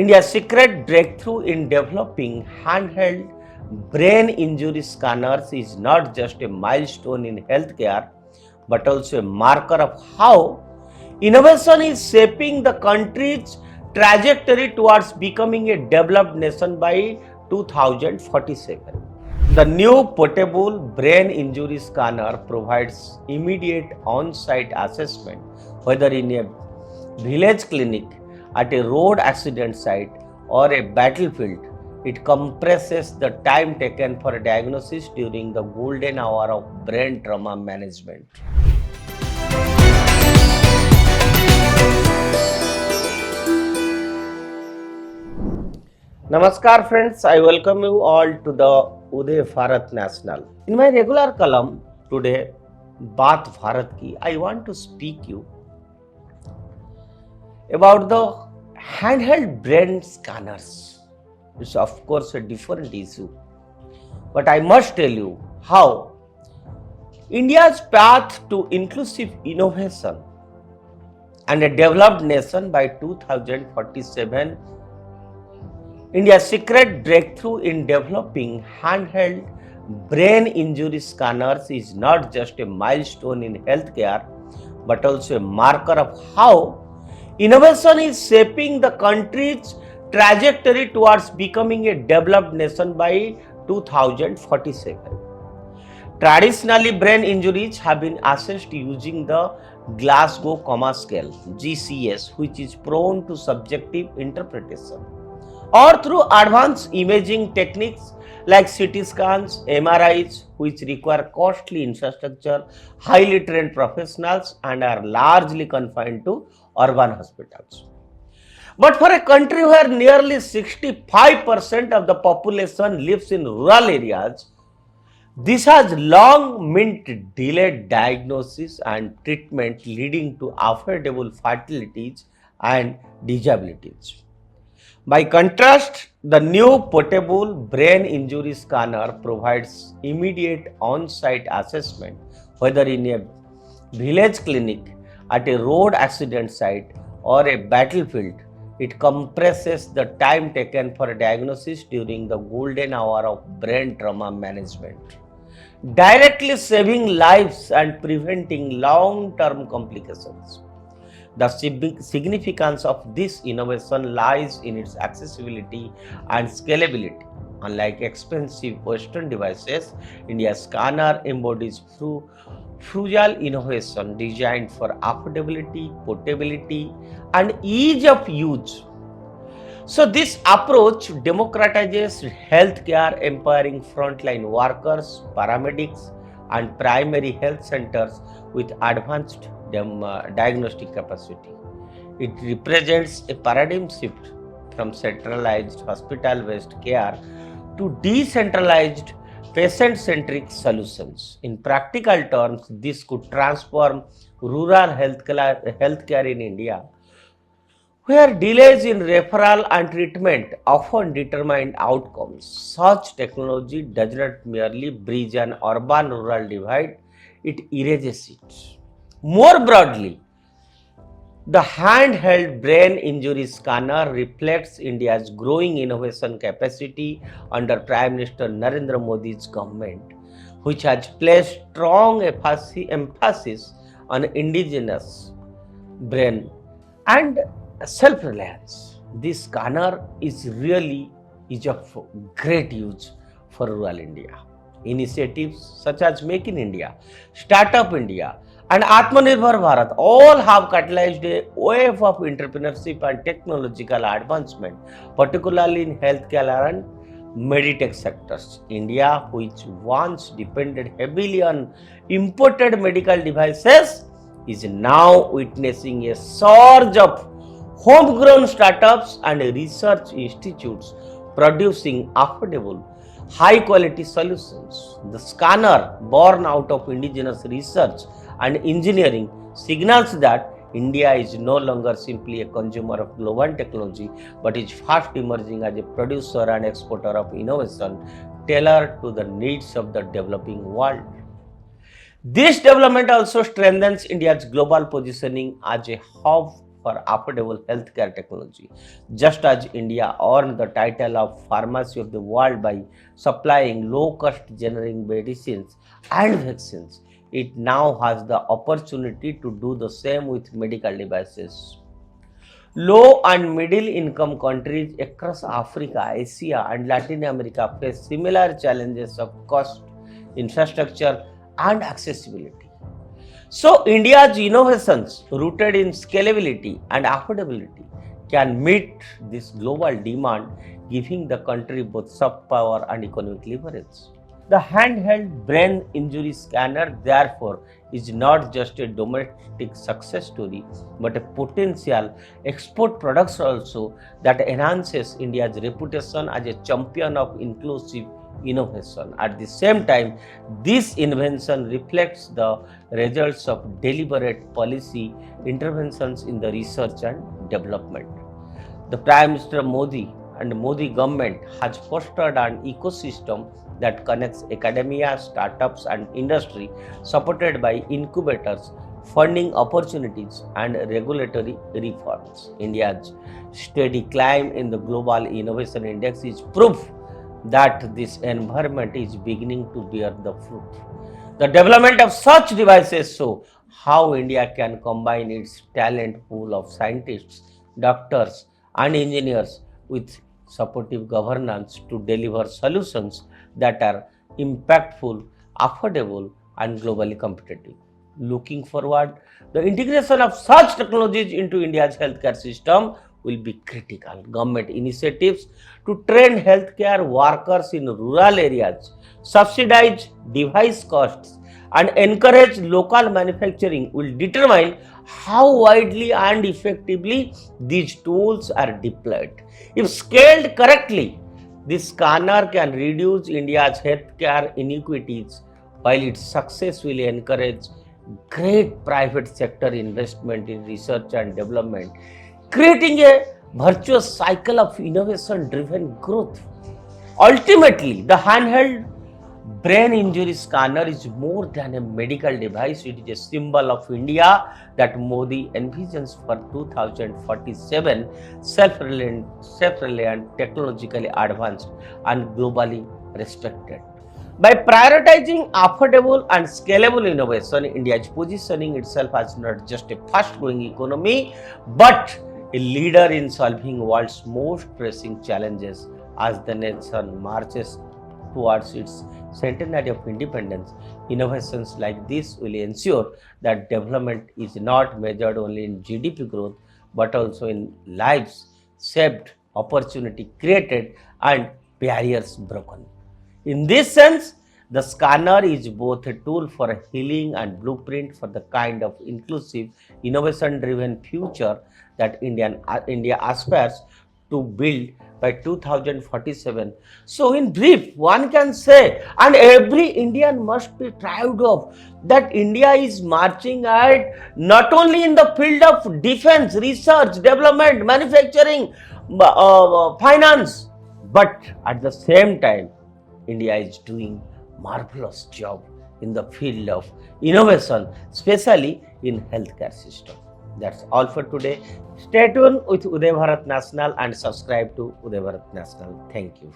India's secret breakthrough in developing handheld brain injury scanners is not just a milestone in healthcare, but also a marker of how innovation is shaping the country's trajectory towards becoming a developed nation by 2047. The new portable brain injury scanner provides immediate on-site assessment, whether in a village clinic, at a road accident site, or a battlefield. It compresses the time taken for a diagnosis during the golden hour of brain trauma management. Namaskar friends, I welcome you all to the Uday Bharat National. In my regular column today, Baat Bharat Ki, I want to speak you about the handheld brain scanners. It's of course a different issue, but I must tell you how India's path to inclusive innovation and a developed nation by 2047, India's secret breakthrough in developing handheld brain injury scanners is not just a milestone in healthcare, but also a marker of how innovation is shaping the country's trajectory towards becoming a developed nation by 2047. Traditionally, brain injuries have been assessed using the Glasgow Coma Scale (GCS), which is prone to subjective interpretation, or through advanced imaging techniques like CT scans, MRIs, which require costly infrastructure, highly trained professionals, and are largely confined to urban hospitals. But for a country where nearly 65% of the population lives in rural areas, this has long meant delayed diagnosis and treatment, leading to avoidable fatalities and disabilities. By contrast, the new portable brain injury scanner provides immediate on-site assessment, whether in a village clinic, at a road accident site, or a battlefield. It compresses the time taken for a diagnosis during the golden hour of brain trauma management, directly saving lives and preventing long-term complications. The significance of this innovation lies in its accessibility and scalability. Unlike expensive Western devices, India's scanner embodies frugal innovation designed for affordability, portability, and ease of use. So this approach democratizes healthcare, empowering frontline workers, paramedics, and primary health centers with advanced diagnostic capacity. It represents a paradigm shift from centralized hospital-based care to decentralized patient-centric solutions. In practical terms, this could transform rural healthcare in India, where delays in referral and treatment often determine outcomes. Such technology does not merely bridge an urban-rural divide, it erases it. More broadly, the handheld brain injury scanner reflects India's growing innovation capacity under Prime Minister Narendra Modi's government, which has placed strong emphasis on indigenous brain and self-reliance. This scanner is of great use for rural India. Initiatives such as Make in India, Startup India, and Atmanirbhar Bharat all have catalyzed a wave of entrepreneurship and technological advancement, particularly in healthcare and medtech sectors. India, which once depended heavily on imported medical devices, is now witnessing a surge of homegrown startups and research institutes producing affordable, high-quality solutions. The scanner, born out of indigenous research and engineering, signals that India is no longer simply a consumer of global technology, but is fast emerging as a producer and exporter of innovation tailored to the needs of the developing world. This development also strengthens India's global positioning as a hub for affordable healthcare technology. Just as India earned the title of pharmacy of the world by supplying low-cost generic medicines and vaccines, it now has the opportunity to do the same with medical devices. Low and middle income countries across Africa, Asia, and Latin America face similar challenges of cost, infrastructure, and accessibility. So, India's innovations rooted in scalability and affordability can meet this global demand, giving the country both soft power and economic leverage. The handheld brain injury scanner, therefore, is not just a domestic success story but a potential export product also that enhances India's reputation as a champion of inclusive innovation. At the same time, this invention reflects the results of deliberate policy interventions in the research and development. The Prime Minister Modi and Modi government has fostered an ecosystem that connects academia, startups, and industry, supported by incubators, funding opportunities, and regulatory reforms. India's steady climb in the Global Innovation Index is proof that this environment is beginning to bear the fruit. The development of such devices show how India can combine its talent pool of scientists, doctors, and engineers with supportive governance to deliver solutions that are impactful, affordable, and globally competitive. Looking forward, the integration of such technologies into India's healthcare system will be critical. Government initiatives to train healthcare workers in rural areas, subsidize device costs, and encourage local manufacturing will determine how widely and effectively these tools are deployed. If scaled correctly, this scanner can reduce India's healthcare inequities while its success will encourage great private sector investment in research and development, creating a virtuous cycle of innovation-driven growth. Ultimately, the handheld brain injury scanner is more than a medical device. It is a symbol of India that Modi envisions for 2047, self-reliant, technologically advanced, and globally respected. By prioritizing affordable and scalable innovation, India is positioning itself as not just a fast-growing economy, but a leader in solving world's most pressing challenges as the nation marches towards its centenary of independence. Innovations like this will ensure that development is not measured only in GDP growth but also in lives saved, opportunity created, and barriers broken. In this sense, the scanner is both a tool for healing and blueprint for the kind of inclusive, innovation-driven future that India aspires to build by 2047. So in brief, one can say, and every Indian must be proud of, that India is marching ahead not only in the field of defense, research, development, manufacturing, finance, but at the same time, India is doing marvelous job in the field of innovation, especially in healthcare system. That's all for today. Stay tuned with Uday Bharat National and subscribe to Uday Bharat National. Thank you.